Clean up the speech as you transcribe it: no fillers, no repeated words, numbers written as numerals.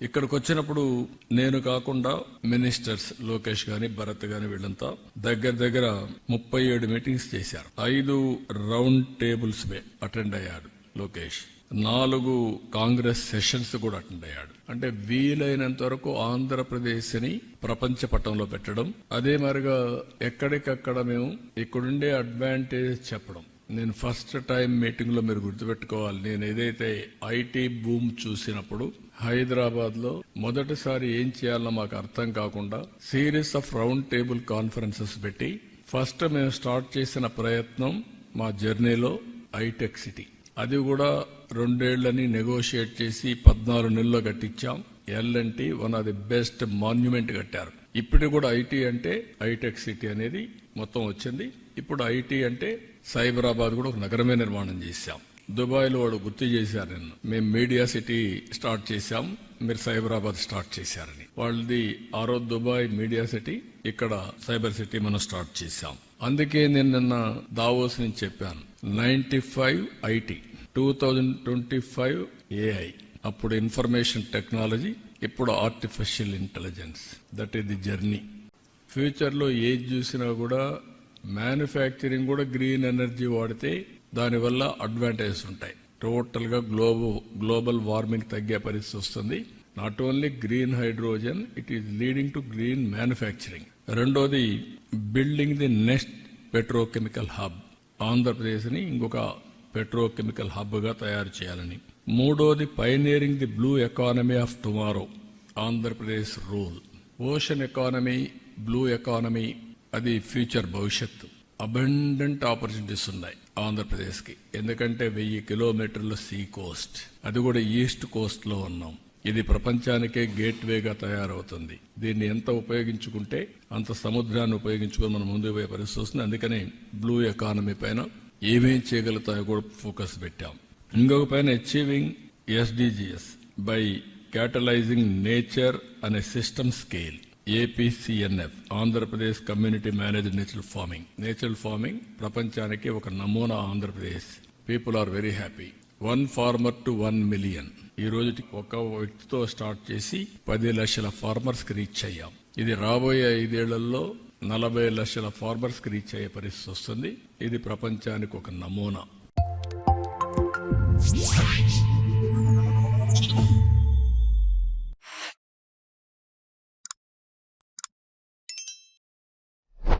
ఇక్కడికి వచ్చినప్పుడు నేను కాకుండా మినిస్టర్స్ లోకేష్ గాని భరత్ గాని వీళ్ళంతా దగ్గర 37 మీటింగ్స్ చేశారు. 5 రౌండ్ టేబుల్స్ అటెండ్ అయ్యాడు లోకేష్. 4 కాంగ్రెస్ సెషన్స్ కూడా అటెండ్ అయ్యాడు. అంటే వీలైనంత వరకు ఆంధ్రప్రదేశ్ ని ప్రపంచ పటంలో పెట్టడం, అదే మరిగా ఎక్కడికక్కడ మేము ఇక్కడుండే అడ్వాంటేజ్ చెప్పడం. నేను ఫస్ట్ టైం మీటింగ్ లో మీరు గుర్తుపెట్టుకోవాలి, నేను ఏదైతే ఐటీ బూమ్ చూసినప్పుడు హైదరాబాద్ లో మొదటిసారి ఏం చేయాలో మాకు అర్థం కాకుండా series of round table conferences పెట్టి ఫస్ట్ మేము స్టార్ట్ చేసిన ప్రయత్నం మా జర్నీలో హైటెక్ సిటీ. అది కూడా 2 ఏళ్లని నెగోషియేట్ చేసి 14 నెలల్లో కట్టించాం. L&T one of the best monument కట్టారు. ఇప్పుడు కూడా ఐటీ అంటే హైటెక్ సిటీ అనేది మొత్తం వచ్చింది. ఇప్పుడు ఐటీ అంటే సైబరాబాద్ కూడా ఒక నగరమే నిర్మాణం చేశాం. దుబాయ్ లో వాడు గుర్తు చేశారు నిన్న, మేము మీడియా సిటీ స్టార్ట్ చేశాం, మీరు సైబరాబాద్ స్టార్ట్ చేశారని. వాళ్ళది ఆ రోజు దుబాయ్ మీడియా సిటీ, ఇక్కడ సైబర్ సిటీ మనం స్టార్ట్ చేశాం. అందుకే నేను నిన్న దావోస్ నుంచి చెప్పాను, 95 ఐటీ, 2025 ఏఐ, అప్పుడు ఇన్ఫర్మేషన్ టెక్నాలజీ, ఇప్పుడు artificial intelligence. That is the journey. Future లో ఏది చూసినా కూడా మ్యానుఫ్యాక్చరింగ్ కూడా గ్రీన్ ఎనర్జీ వాడితే దానివల్ల అడ్వాంటేజెస్ ఉంటాయి. టోటల్ గా గ్లోబల్ వార్మింగ్ తగ్గే పరిస్థితి వస్తుంది. Not only green hydrogen, it is leading to green manufacturing. రెండోది building the next petrochemical hub. Andhra Pradesh ని ఇంకొక పెట్రోకెమికల్ హబ్ గా తయారు చేయాలని. మూడోది pioneering the blue economy of tomorrow, Andhra Pradesh rule. Ocean economy, blue economy, అది ఫ్యూచర్ భవిష్యత్తు. అబండెంట్ ఆపర్చునిటీస్ ఉన్నాయి ఆంధ్రప్రదేశ్ కి. ఎందుకంటే 1000 కిలోమీటర్ల సీ కోస్ట్, అది కూడా ఈస్ట్ కోస్ట్ లో ఉన్నాం. ఇది ప్రపంచానికే గేట్ వేగా తయారవుతుంది. దీన్ని ఎంత ఉపయోగించుకుంటే అంత సముద్రాన్ని ఉపయోగించుకొని మనం ముందుకు పోయే పరిస్థితి వస్తుంది. అందుకని బ్లూ ఎకానమీ పైన ఏమేం చేయగలుగుతాయో కూడా ఫోకస్ పెట్టాం. ఇంకొక పైన achieving SDGs by catalyzing nature అనే system scale. APCNF, Andhra Pradesh community managed natural farming. Natural farming ప్రపంచానికి ఒక నమూనా Andhra Pradesh. People are very happy. 1 farmer to 1 million. ఈ రోజు ఒక వ్యక్తితో స్టార్ట్ చేసి 10 లక్షల ఫార్మర్స్ కి రీచ్ అయ్యాం. ఇది రాబోయే 5 ఏళ్లలో 40 లక్షల ఫార్మర్స్ కి రీచ్ అయ్యే పరిస్థితి వస్తుంది. ఇది ప్రపంచానికి ఒక నమూనా.